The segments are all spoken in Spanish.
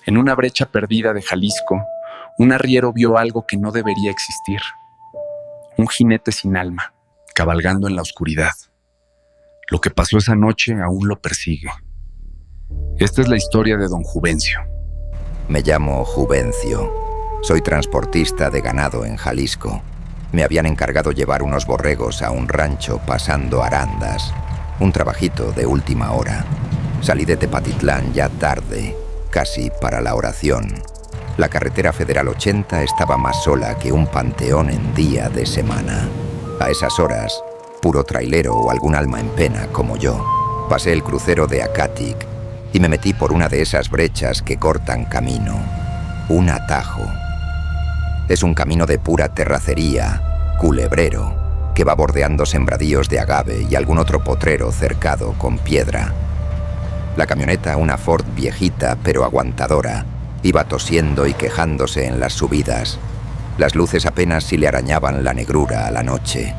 En una brecha perdida de Jalisco, un arriero vio algo que no debería existir. Un jinete sin alma, cabalgando en la oscuridad. Lo que pasó esa noche aún lo persigue. Esta es la historia de don Juvencio. Me llamo Juvencio. Soy transportista de ganado en Jalisco. Me habían encargado llevar unos borregos a un rancho pasando arandas. Un trabajito de última hora. Salí de Tepatitlán ya tarde, casi para la oración. La carretera federal 80 estaba más sola que un panteón en día de semana. A esas horas, puro trailero o algún alma en pena como yo. Pasé el crucero de Acatic y me metí por una de esas brechas que cortan camino. Un atajo. Es un camino de pura terracería, culebrero, que va bordeando sembradíos de agave y algún otro potrero cercado con piedra. La camioneta, una Ford viejita pero aguantadora, iba tosiendo y quejándose en las subidas. Las luces apenas si le arañaban la negrura a la noche.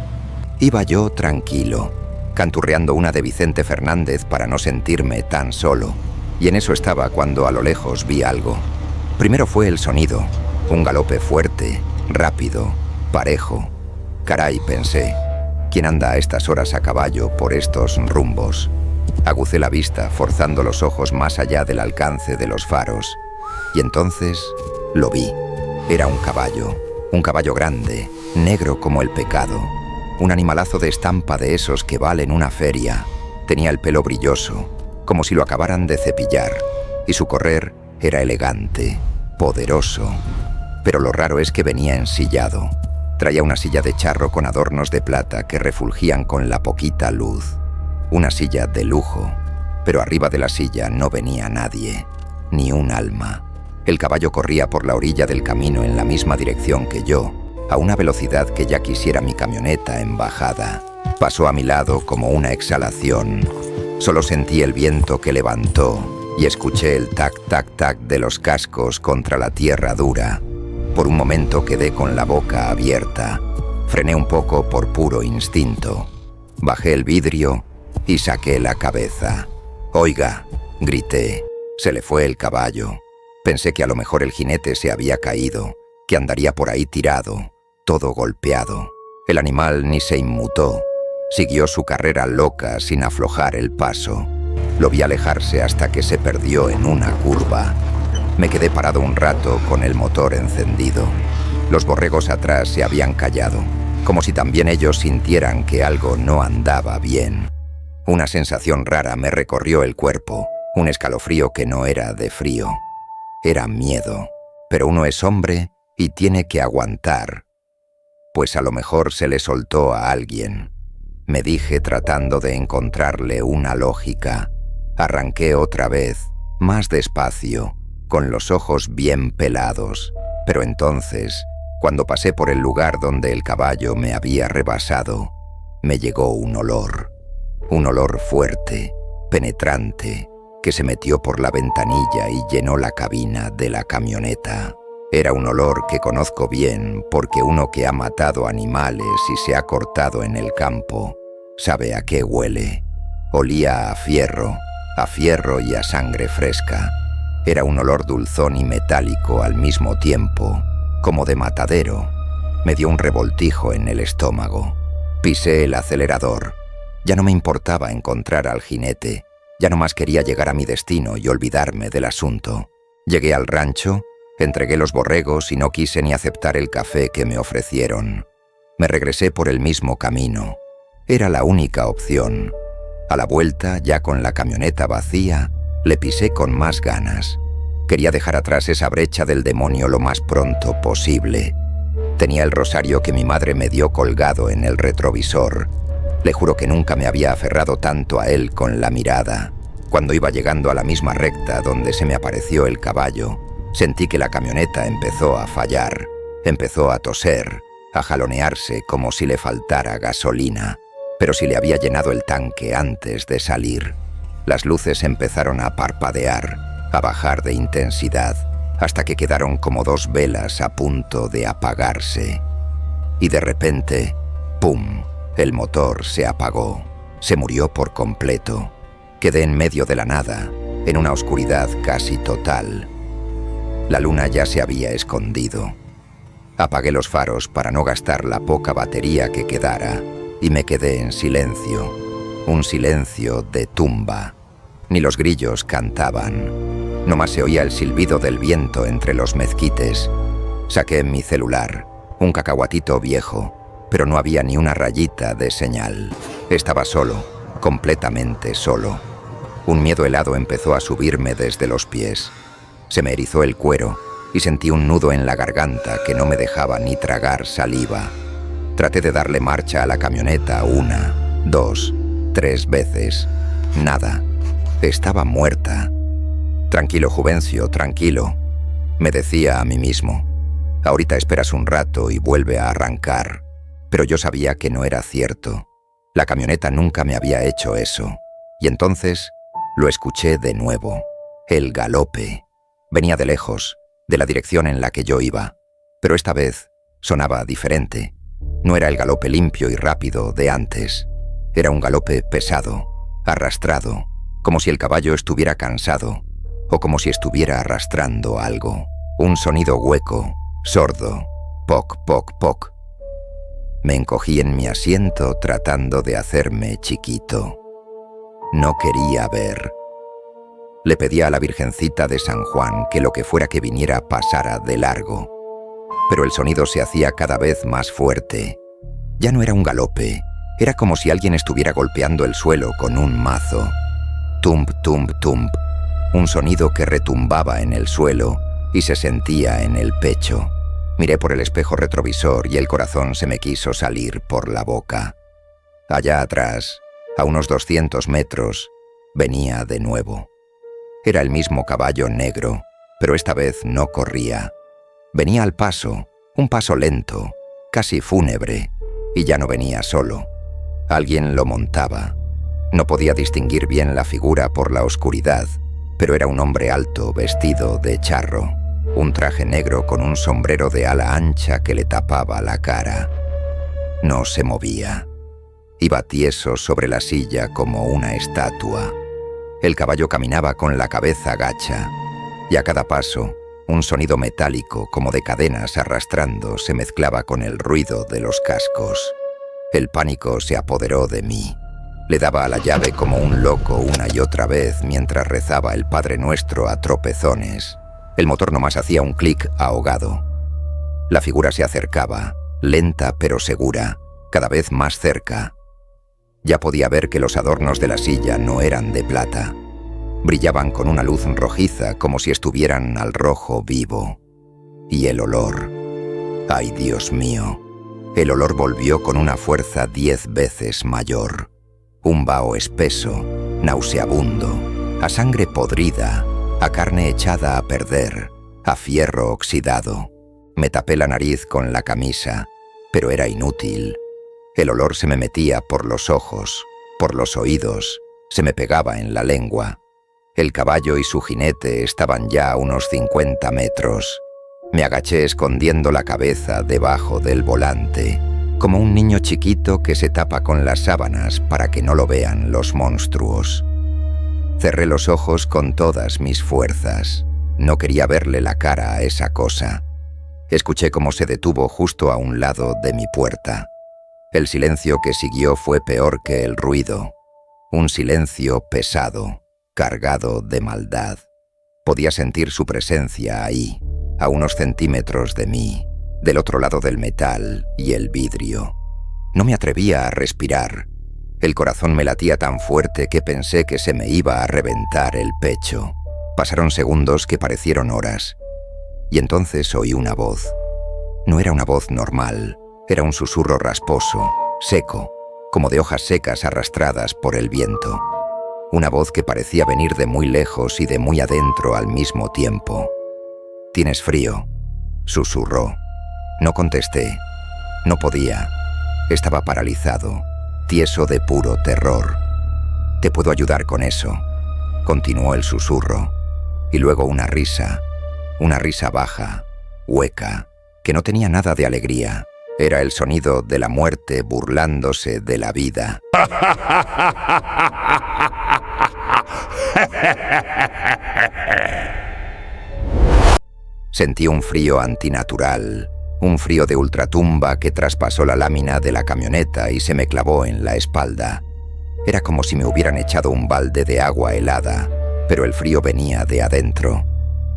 Iba yo tranquilo, canturreando una de Vicente Fernández para no sentirme tan solo. Y en eso estaba cuando a lo lejos vi algo. Primero fue el sonido, un galope fuerte, rápido, parejo. Caray, pensé, ¿quién anda a estas horas a caballo por estos rumbos? Agucé la vista, forzando los ojos más allá del alcance de los faros. Y entonces lo vi. Era un caballo grande, negro como el pecado. Un animalazo de estampa de esos que valen una feria. Tenía el pelo brilloso, como si lo acabaran de cepillar, y su correr era elegante, poderoso. Pero lo raro es que venía ensillado. Traía una silla de charro con adornos de plata que refulgían con la poquita luz. Una silla de lujo, pero arriba de la silla no venía nadie, ni un alma. El caballo corría por la orilla del camino en la misma dirección que yo, a una velocidad que ya quisiera mi camioneta en bajada. Pasó a mi lado como una exhalación. Solo sentí el viento que levantó y escuché el tac-tac-tac de los cascos contra la tierra dura. Por un momento quedé con la boca abierta. Frené un poco por puro instinto. Bajé el vidrio y saqué la cabeza. «Oiga», grité, «se le fue el caballo». Pensé que a lo mejor el jinete se había caído, que andaría por ahí tirado, todo golpeado. El animal ni se inmutó. Siguió su carrera loca sin aflojar el paso. Lo vi alejarse hasta que se perdió en una curva. Me quedé parado un rato con el motor encendido. Los borregos atrás se habían callado, como si también ellos sintieran que algo no andaba bien. Una sensación rara me recorrió el cuerpo, un escalofrío que no era de frío. Era miedo, pero uno es hombre y tiene que aguantar. Pues a lo mejor se le soltó a alguien. Me dije tratando de encontrarle una lógica. Arranqué otra vez, más despacio, con los ojos bien pelados. Pero entonces, cuando pasé por el lugar donde el caballo me había rebasado, me llegó un olor fuerte, penetrante, que se metió por la ventanilla y llenó la cabina de la camioneta. Era un olor que conozco bien porque uno que ha matado animales y se ha cortado en el campo sabe a qué huele. Olía a fierro y a sangre fresca. Era un olor dulzón y metálico al mismo tiempo, como de matadero. Me dio un revoltijo en el estómago. Pisé el acelerador. Ya no me importaba encontrar al jinete. Ya no más quería llegar a mi destino y olvidarme del asunto. Llegué al rancho, entregué los borregos y no quise ni aceptar el café que me ofrecieron. Me regresé por el mismo camino. Era la única opción. A la vuelta, ya con la camioneta vacía, le pisé con más ganas. Quería dejar atrás esa brecha del demonio lo más pronto posible. Tenía el rosario que mi madre me dio colgado en el retrovisor. Le juro que nunca me había aferrado tanto a él con la mirada. Cuando iba llegando a la misma recta donde se me apareció el caballo, sentí que la camioneta empezó a fallar, empezó a toser, a jalonearse como si le faltara gasolina. Pero si le había llenado el tanque antes de salir. Las luces empezaron a parpadear, a bajar de intensidad, hasta que quedaron como dos velas a punto de apagarse. Y de repente, ¡pum!, el motor se apagó, se murió por completo. Quedé en medio de la nada, en una oscuridad casi total. La luna ya se había escondido. Apagué los faros para no gastar la poca batería que quedara y me quedé en silencio. Un silencio de tumba. Ni los grillos cantaban. Nomás se oía el silbido del viento entre los mezquites. Saqué mi celular, un cacahuatito viejo, pero no había ni una rayita de señal. Estaba solo, completamente solo. Un miedo helado empezó a subirme desde los pies. Se me erizó el cuero y sentí un nudo en la garganta que no me dejaba ni tragar saliva. Traté de darle marcha a la camioneta 1, 2, 3 veces. Nada. Estaba muerta. Tranquilo, Juvencio, tranquilo. Me decía a mí mismo. Ahorita esperas un rato y vuelve a arrancar. Pero yo sabía que no era cierto. La camioneta nunca me había hecho eso. Y entonces lo escuché de nuevo. El galope. Venía de lejos, de la dirección en la que yo iba. Pero esta vez sonaba diferente. No era el galope limpio y rápido de antes. Era un galope pesado, arrastrado, como si el caballo estuviera cansado, o como si estuviera arrastrando algo. Un sonido hueco, sordo, poc, poc, poc. Me encogí en mi asiento tratando de hacerme chiquito. No quería ver. Le pedí a la Virgencita de San Juan que lo que fuera que viniera pasara de largo. Pero el sonido se hacía cada vez más fuerte. Ya no era un galope, era como si alguien estuviera golpeando el suelo con un mazo. Tump, tump, tump. Un sonido que retumbaba en el suelo y se sentía en el pecho. Miré por el espejo retrovisor y el corazón se me quiso salir por la boca. Allá atrás, a unos 200 metros, venía de nuevo. Era el mismo caballo negro, pero esta vez no corría. Venía al paso, un paso lento, casi fúnebre, y ya no venía solo. Alguien lo montaba. No podía distinguir bien la figura por la oscuridad, pero era un hombre alto, vestido de charro, un traje negro con un sombrero de ala ancha que le tapaba la cara. No se movía. Iba tieso sobre la silla como una estatua. El caballo caminaba con la cabeza gacha, y a cada paso, un sonido metálico como de cadenas arrastrando se mezclaba con el ruido de los cascos. El pánico se apoderó de mí. Le daba a la llave como un loco una y otra vez mientras rezaba el Padre Nuestro a tropezones. El motor nomás hacía un clic ahogado. La figura se acercaba, lenta pero segura, cada vez más cerca. Ya podía ver que los adornos de la silla no eran de plata. Brillaban con una luz rojiza como si estuvieran al rojo vivo. Y el olor. ¡Ay, Dios mío! El olor volvió con una fuerza 10 veces mayor. Un vaho espeso, nauseabundo, a sangre podrida, a carne echada a perder, a fierro oxidado. Me tapé la nariz con la camisa, pero era inútil. El olor se me metía por los ojos, por los oídos, se me pegaba en la lengua. El caballo y su jinete estaban ya a unos 50 metros. Me agaché escondiendo la cabeza debajo del volante, como un niño chiquito que se tapa con las sábanas para que no lo vean los monstruos. Cerré los ojos con todas mis fuerzas. No quería verle la cara a esa cosa. Escuché cómo se detuvo justo a un lado de mi puerta. El silencio que siguió fue peor que el ruido. Un silencio pesado, cargado de maldad. Podía sentir su presencia ahí, a unos centímetros de mí, del otro lado del metal y el vidrio. No me atrevía a respirar. El corazón me latía tan fuerte que pensé que se me iba a reventar el pecho. Pasaron segundos que parecieron horas. Y entonces oí una voz. No era una voz normal, era un susurro rasposo, seco, como de hojas secas arrastradas por el viento. Una voz que parecía venir de muy lejos y de muy adentro al mismo tiempo. «¿Tienes frío?», susurró. No contesté. No podía. Estaba paralizado, tieso de puro terror. «Te puedo ayudar con eso», continuó el susurro. Y luego una risa baja, hueca, que no tenía nada de alegría. Era el sonido de la muerte burlándose de la vida. Sentí un frío antinatural, un frío de ultratumba que traspasó la lámina de la camioneta y se me clavó en la espalda. Era como si me hubieran echado un balde de agua helada, pero el frío venía de adentro.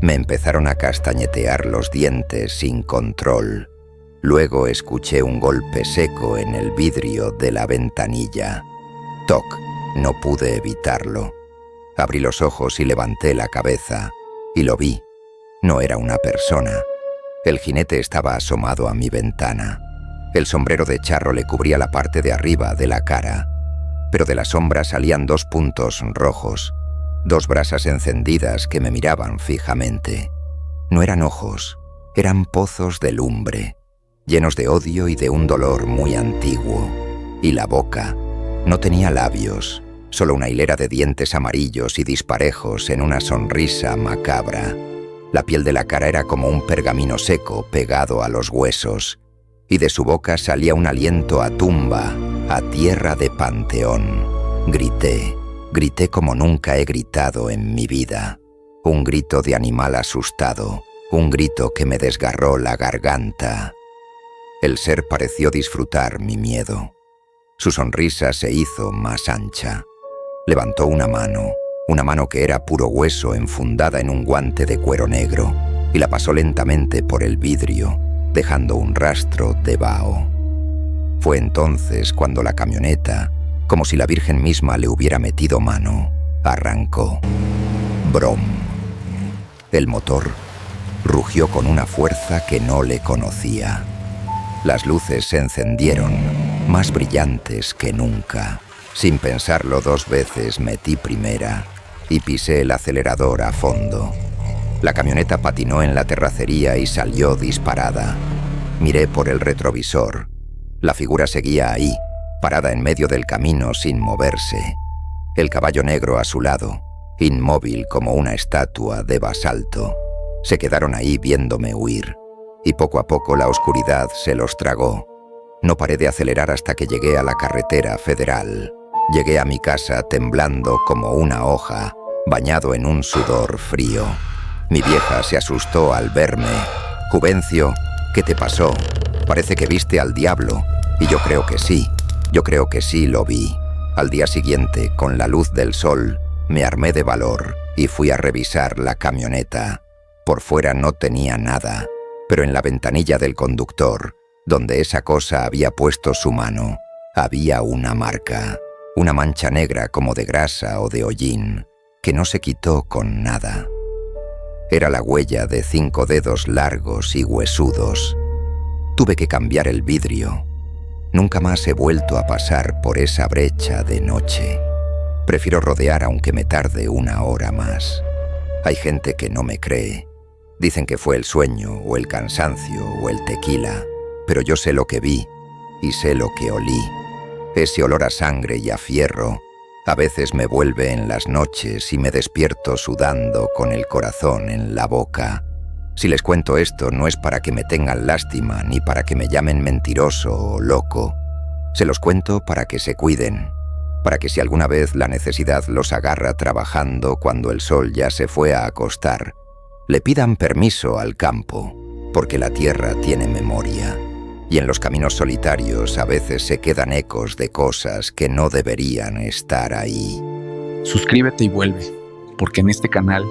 Me empezaron a castañetear los dientes sin control. Luego escuché un golpe seco en el vidrio de la ventanilla. Toc, no pude evitarlo. Abrí los ojos y levanté la cabeza, y lo vi. No era una persona. El jinete estaba asomado a mi ventana. El sombrero de charro le cubría la parte de arriba de la cara, pero de la sombra salían 2 puntos rojos, 2 brasas encendidas que me miraban fijamente. No eran ojos, eran pozos de lumbre, llenos de odio y de un dolor muy antiguo. Y la boca no tenía labios, solo una hilera de dientes amarillos y disparejos en una sonrisa macabra. La piel de la cara era como un pergamino seco pegado a los huesos, y de su boca salía un aliento a tumba, a tierra de panteón. Grité como nunca he gritado en mi vida. Un grito de animal asustado, un grito que me desgarró la garganta. El ser pareció disfrutar mi miedo. Su sonrisa se hizo más ancha. Levantó una mano que era puro hueso enfundada en un guante de cuero negro, y la pasó lentamente por el vidrio, dejando un rastro de vaho. Fue entonces cuando la camioneta, como si la Virgen misma le hubiera metido mano, arrancó. Brom. El motor rugió con una fuerza que no le conocía. Las luces se encendieron, más brillantes que nunca. Sin pensarlo 2 veces metí primera y pisé el acelerador a fondo. La camioneta patinó en la terracería y salió disparada. Miré por el retrovisor. La figura seguía ahí, parada en medio del camino sin moverse. El caballo negro a su lado, inmóvil como una estatua de basalto. Se quedaron ahí viéndome huir, y poco a poco la oscuridad se los tragó. No paré de acelerar hasta que llegué a la carretera federal. Llegué a mi casa temblando como una hoja, bañado en un sudor frío. Mi vieja se asustó al verme. «Juvencio, ¿qué te pasó? Parece que viste al diablo». Y yo creo que sí lo vi. Al día siguiente, con la luz del sol, me armé de valor y fui a revisar la camioneta. Por fuera no tenía nada, pero en la ventanilla del conductor, donde esa cosa había puesto su mano, había una marca. Una mancha negra como de grasa o de hollín, que no se quitó con nada. Era la huella de 5 dedos largos y huesudos. Tuve que cambiar el vidrio. Nunca más he vuelto a pasar por esa brecha de noche. Prefiero rodear aunque me tarde 1 hora más. Hay gente que no me cree. Dicen que fue el sueño, o el cansancio, o el tequila. Pero yo sé lo que vi y sé lo que olí. Ese olor a sangre y a fierro a veces me vuelve en las noches y me despierto sudando con el corazón en la boca. Si les cuento esto no es para que me tengan lástima ni para que me llamen mentiroso o loco. Se los cuento para que se cuiden, para que si alguna vez la necesidad los agarra trabajando cuando el sol ya se fue a acostar, le pidan permiso al campo, porque la tierra tiene memoria. Y en los caminos solitarios a veces se quedan ecos de cosas que no deberían estar ahí. Suscríbete y vuelve, porque en este canal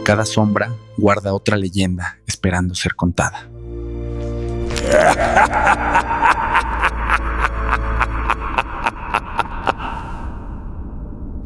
cada sombra guarda otra leyenda esperando ser contada.